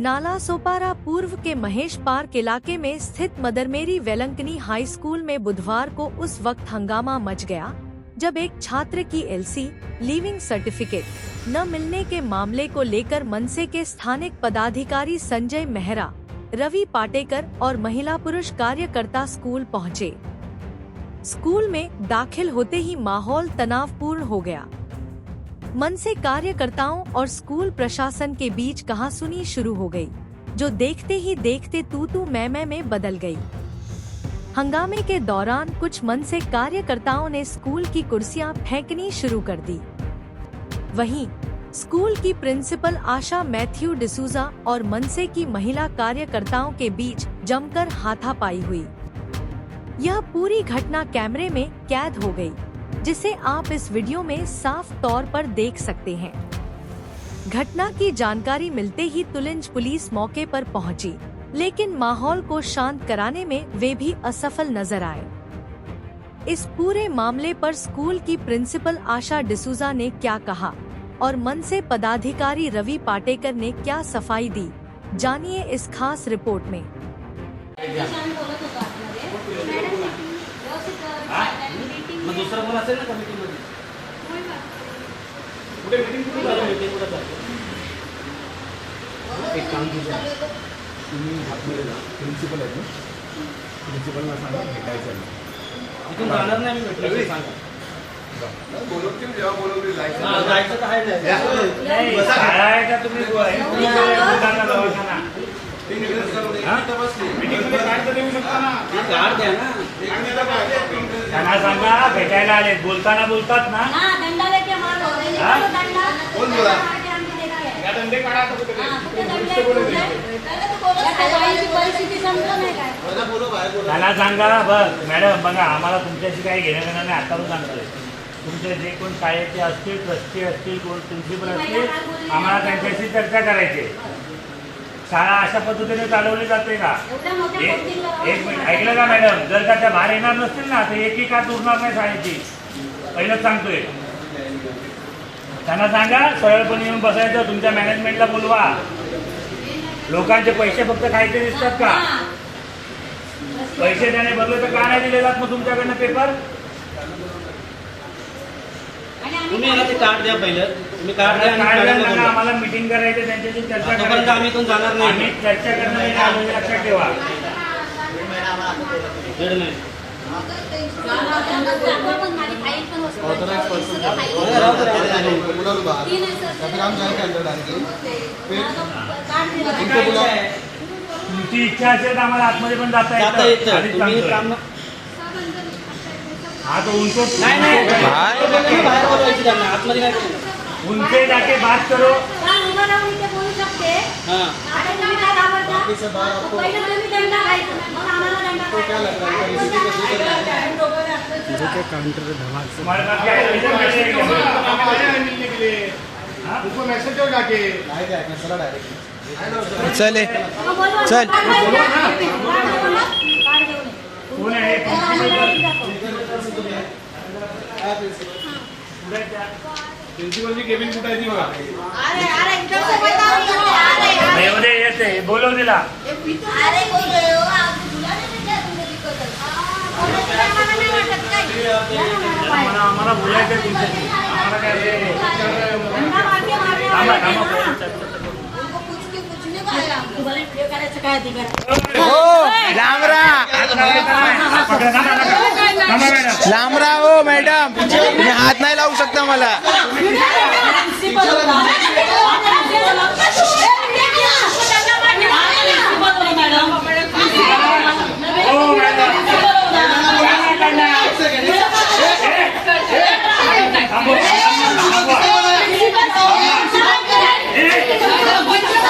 नालासोपारा पूर्व के महेश पार्क इलाके में स्थित मदर मेरी वेलंकनी हाई स्कूल में बुधवार को उस वक्त हंगामा मच गया जब एक छात्र की एलसी लीविंग सर्टिफिकेट न मिलने के मामले को लेकर मनसे के स्थानिक पदाधिकारी संजय मेहरा, रवि पाटेकर और महिला पुरुष कार्यकर्ता स्कूल पहुंचे। स्कूल में दाखिल होते ही माहौल तनावपूर्ण हो गया। मनसे कार्यकर्ताओं और स्कूल प्रशासन के बीच कहासुनी शुरू हो गई, जो देखते ही देखते तू मैं में बदल गई। हंगामे के दौरान कुछ मनसे कार्यकर्ताओं ने स्कूल की कुर्सियां फेंकनी शुरू कर दी। वहीं स्कूल की प्रिंसिपल आशा मैथ्यू डिसूजा और मनसे की महिला कार्यकर्ताओं के बीच जमकर हाथापाई हुई। यह पूरी घटना कैमरे में कैद हो गई, जिसे आप इस वीडियो में साफ तौर पर देख सकते हैं। घटना की जानकारी मिलते ही तुलिंज पुलिस मौके पर पहुंची, लेकिन माहौल को शांत कराने में वे भी असफल नजर आए। इस पूरे मामले पर स्कूल की प्रिंसिपल आशा डिसूजा ने क्या कहा और मनसे पदाधिकारी रवि पाटेकर ने क्या सफाई दी, जानिए इस खास रिपोर्ट में। दुसरा कोण असेल ना कमिटीमध्ये कुठे मीटिंग कुठे झाली मीटिंग कुठे झाली एक काम कीजिए तुम्ही आतमध्ये जा प्रिन्सिपल आहे प्रिन्सिपलला सांगा भेटायचं आहे इथून जाणार नाही मी भेटले सांगा बोलवतील जेव्हा बोलवतील जायचं तर आहे नाही शाळा आहे का तुम्ही दवाखाना त्यांना सांगा भेटायला आले बोलताना बोलतात ना त्यांना सांगा बघ मॅडम बघा आम्हाला तुमच्याशी काही घेणं देणं नाही आता सांगतोय तुमचे जे कोण शाळेचे असतील ट्रस्टी असतील कोण प्रिन्सिपल असतील आम्हाला त्यांच्याशी चर्चा करायची। शाळा अशा पद्धतीने चालवली जाते का? एक मिनिट ऐकलं का मॅडम, जर का त्या बाहेर येणार नसतील ना तर एकही कात उरणार नाही शाळेची, पहिलंच सांगतोय। त्यांना सांगा सरळपणे येऊन बसायचं, तुमच्या मॅनेजमेंटला बोलवा। लोकांचे पैसे फक्त खायचे दिसतात का? पैसे त्याने बदलले तर का नाही दिले जात मग तुमच्याकडनं पेपर? तुम्ही याला ते कार्ड द्या पहिलं, तुम्ही कार्ड द्या। आम्हाला मीटिंग करायची त्यांच्याशी चर्चा तोपर्यंत आम्ही इथून जाणार नाही। आम्ही चर्चा करणार लक्षात ठेवा। वेळ नाही तुमची इच्छा असेल तर आम्हाला आतमध्ये पण जाता येतं। हाँ तो उनको उनसे जाके बात करो। काउंटर धमाल तुम्हारे पास क्या उसको मैसेज करो जाके चले चल कौन है प्रिन्सिपल जी केबिन कुठे आहे ती बघा। मध्ये येते बोलव दिला आम्हाला बोलायचं तुमच्याशी आम्हाला लांबरा हो मॅडम, तुम्ही हात नाही लावू शकता मला।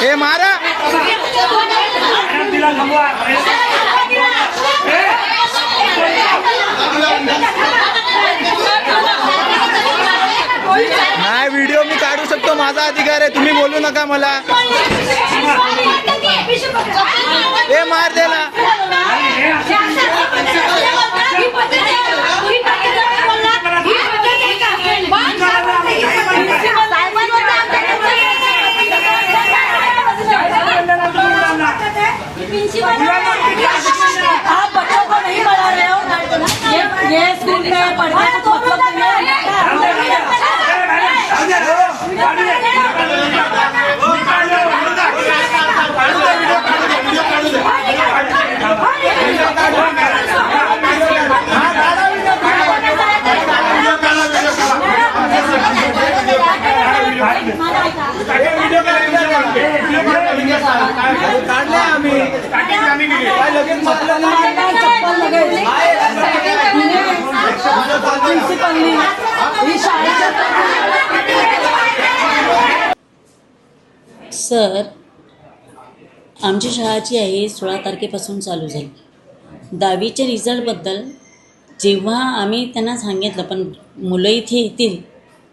हे मारा नाही, व्हिडिओ मी काढू शकतो, माझा अधिकार आहे, तुम्ही बोलू नका मला। हे मार दे ना। काढले आम्ही काय लगेच म्हटलं नाही. सर, आमची शाळा जी आहे 16 तारखेपासून चालू झाली. 10वीच्या रिझल्टबद्दल जेव्हा आम्ही त्यांना सांगितलं, पण मुलं इथे येतील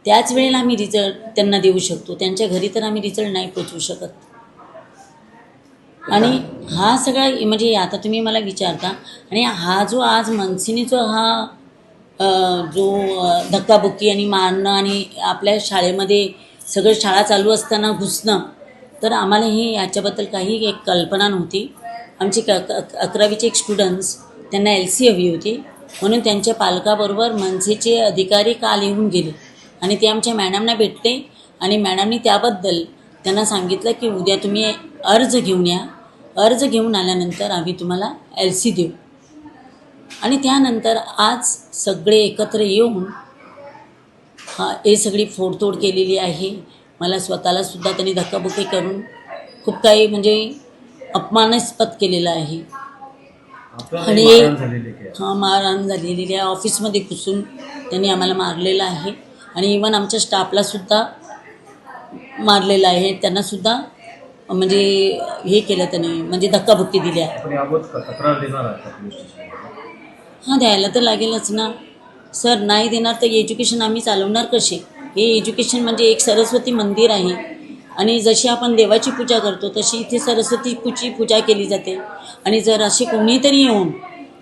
त्याच वेळेला आम्ही रिझल्ट त्यांना देऊ शकतो, त्यांच्या घरी तर आम्ही रिझल्ट नाही पोचवू शकत. आणि हा सगळा म्हणजे आता तुम्ही मला विचारता, आणि हा जो आज मनसीने जो जो धक्काबुक्की आणि मारणं आणि आपल्या शाळेमध्ये सगळं शाळा चालू असताना घुसणं, तर आम्हाला हे याच्याबद्दल काही एक कल्पना नव्हती. आमचे 11वीचे एक स्टुडंट्स, त्यांना LC हवी होती, म्हणून त्यांच्या पालकाबरोबर मनसेचे अधिकारी काल येऊन गेले आणि ते आमच्या मॅडमना भेटले आणि मॅडमनी त्याबद्दल त्यांना सांगितलं की उद्या तुम्ही अर्ज घेऊन या, अर्ज घेऊन आल्यानंतर आम्ही तुम्हाला LC देऊ. आणि त्यानंतर आज सगळे एकत्र येऊन हे सगळी फोडतोड केलेली आहे. मला स्वतःलासुद्धा त्यांनी धक्काबुक्की करून खूप काही म्हणजे अपमानास्पद केलेलं आहे. आणि मारहाण झालेली आहे. ऑफिसमध्ये घुसून त्यांनी आम्हाला मारलेलं आहे आणि इवन आमच्या स्टाफलासुद्धा मारलेलं आहे. त्यांनासुद्धा म्हणजे हे केलं त्यांनी, म्हणजे धक्काबुक्की दिली आहे. हां, द्यायला तर लागेलच ना सर. नाही देणार तर एज्युकेशन आम्ही चालवणार कसे? हे एज्युकेशन म्हणजे एक सरस्वती मंदिर आहे आणि जशी आपण देवाची पूजा करतो तशी इथे सरस्वतीची पूजा केली जाते. आणि जर असे कोणीतरी येऊन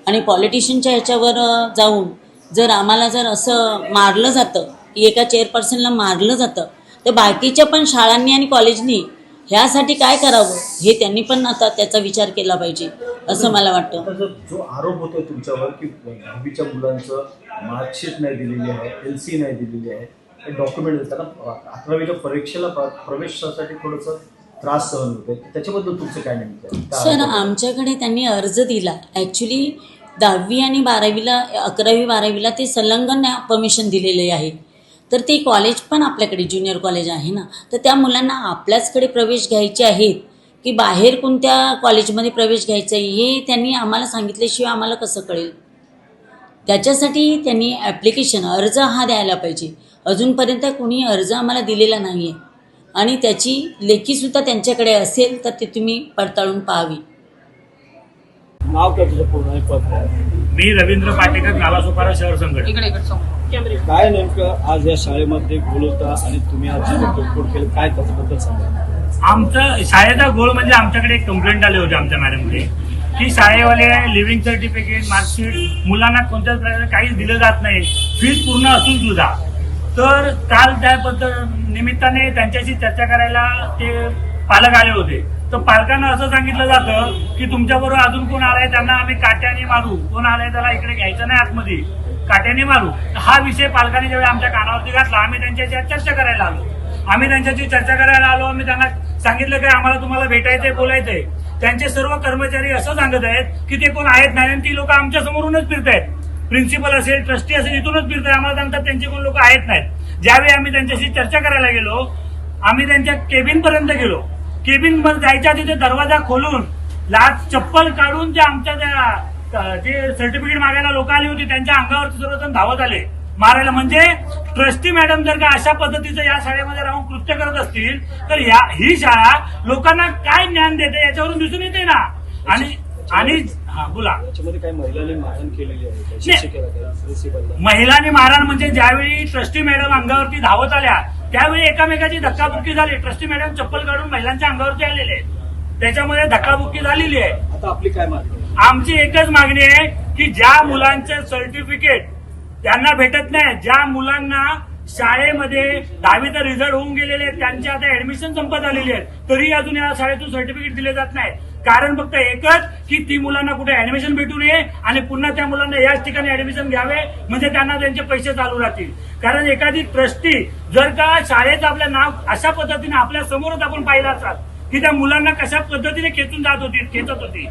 आणि पॉलिटिशियनच्या ह्याच्यावर जाऊन जर आम्हाला जर असं मारलं जातं, एका चेअरपर्सनला मारलं जातं, तर बाकीच्या पण शाळांनी आणि कॉलेजनी ह्यासाठी काय करावं हे त्यांनी पण आता त्याचा विचार केला पाहिजे असं मला वाटतं. जो आरोप होतो तुमच्यावर की 10वीच्या मुलांचं मार्कशीट नाही दिलेली आहे, LC नाही दिलेली आहे, डॉक्युमेंट त्यांना 11वीच्या परीक्षेला प्रवेशासाठी थोडंसं त्रास सहन होते, त्याच्याबद्दल तुमचं काय नेमकं? सर, आमच्याकडे त्यांनी अर्ज दिला. ॲक्च्युली 10वी आणि 12वीला 11वी 12वीला ते संलग्न परमिशन दिलेले आहे. तर ते कॉलेज पण आपल्याकडे ज्युनियर कॉलेज आहे ना, तर त्या मुलांना आपल्याचकडे प्रवेश घ्यायचे आहेत की बाहेर कोणत्या कॉलेजमध्ये प्रवेश घ्यायचा आहे हे त्यांनी आम्हाला सांगितल्याशिवाय आम्हाला कसं कळेल? त्याच्यासाठी त्यांनी ॲप्लिकेशन अर्ज हा द्यायला पाहिजे. अजूनपर्यंत कोणी अर्ज आम्हाला दिलेला नाही आहे आणि त्याची लेखीसुद्धा त्यांच्याकडे असेल तर ते तुम्ही पडताळून पाहावी. नाव काय तुझं पूर्ण पद? मी रवींद्र पाटेकर, नालासोपारा शहर संघटना. काय नेमकं आज या शाळेमध्ये गोल होता आणि तुम्ही आज तोडफोड केलं, काय त्याच्याबद्दल सांगा? आमचं शाळेचा गोल म्हणजे आमच्याकडे एक कंप्लेंट आली होती आमच्या मॅडमकडे की शाळेवाले लिव्हिंग सर्टिफिकेट, मार्कशीट मुलांना कोणत्याच प्रकारे काहीच दिलं जात नाही, फीस पूर्ण असून सुद्धा. तर काल त्या निमित्ताने त्यांच्याशी चर्चा करायला ते पालक आले होते. तर पालकांना असं सांगितलं जातं की तुमच्याबरोबर अजून कोण आलाय त्यांना आम्ही काट्याने मारू, कोण आलाय त्याला इकडे घ्यायचं नाही, आतमध्ये काट्याने मारू. हा विषय पालकांनी ज्यावेळी आमच्या कानावरती घातला, आम्ही त्यांच्याशी चर्चा करायला आलो. आम्ही त्यांना सांगितलं की आम्हाला तुम्हाला भेटायचंय, बोलायचंय. त्यांचे सर्व कर्मचारी असं सांगत आहेत की ते कोण आहेत नाही आणि ती लोक आमच्या समोरूनच फिरतायत. प्रिन्सिपल असेल, ट्रस्टी असेल, इथूनच फिरताय. आम्हाला सांगतात त्यांचे कोण लोक आहेत नाहीत. ज्यावेळी आम्ही त्यांच्याशी चर्चा करायला गेलो, आम्ही त्यांच्या केबिन पर्यंत गेलो. केबिन मध्ये जायच्या तिथे दरवाजा खोलून लाच चप्पल काढून जे आमच्या जे सर्टिफिकेट मागायला लोक आली होती त्यांच्या अंगावरती सर्वजण धावत आले मारायला. म्हणजे ट्रस्टी मॅडम जर का अशा पद्धतीचं या शाळेमध्ये राहून कृत्य करत असतील तर ही शाळा लोकांना काय ज्ञान देते याच्यावरून दिसून येते ना. आणि हा बोला, त्याच्यामध्ये काही महिलांनी मारहाण केलेली आहे? महिलांनी मारहाण म्हणजे ज्यावेळी ट्रस्टी मॅडम अंगावरती धावत आल्या त्यावेळी एकामेकाची धक्काबुक्की झाली. ट्रस्टी मॅडम चप्पल काढून महिलांच्या अंगावरती आलेले आहेत, त्याच्यामध्ये धक्काबुक्की झालेली आहे. आता आपली काय मागणी? आमची एकच मागणी आहे की ज्या मुलांचे सर्टिफिकेट त्यांना भेटत नाही, ज्या मुलांना शाळेमध्ये 10वीचा रिझल्ट होऊन गेलेले आहेत, त्यांची आता ऍडमिशन संपत आलेली आहेत, तरी अजून या शाळेतून सर्टिफिकेट दिले जात नाही. कारण फक्त एकच की ती मुलांना कुठे ऍडमिशन भेटू नये आणि पुन्हा त्या मुलांना याच ठिकाणी ऍडमिशन घ्यावे, म्हणजे त्यांना त्यांचे पैसे चालू राहतील. कारण एखादी ट्रस्टी जर का शाळेचं आपलं नाव अशा पद्धतीने आपल्या समोरच आपण पाहिलं असतात की त्या मुलांना कशा पद्धतीने खेचून खेचत होती.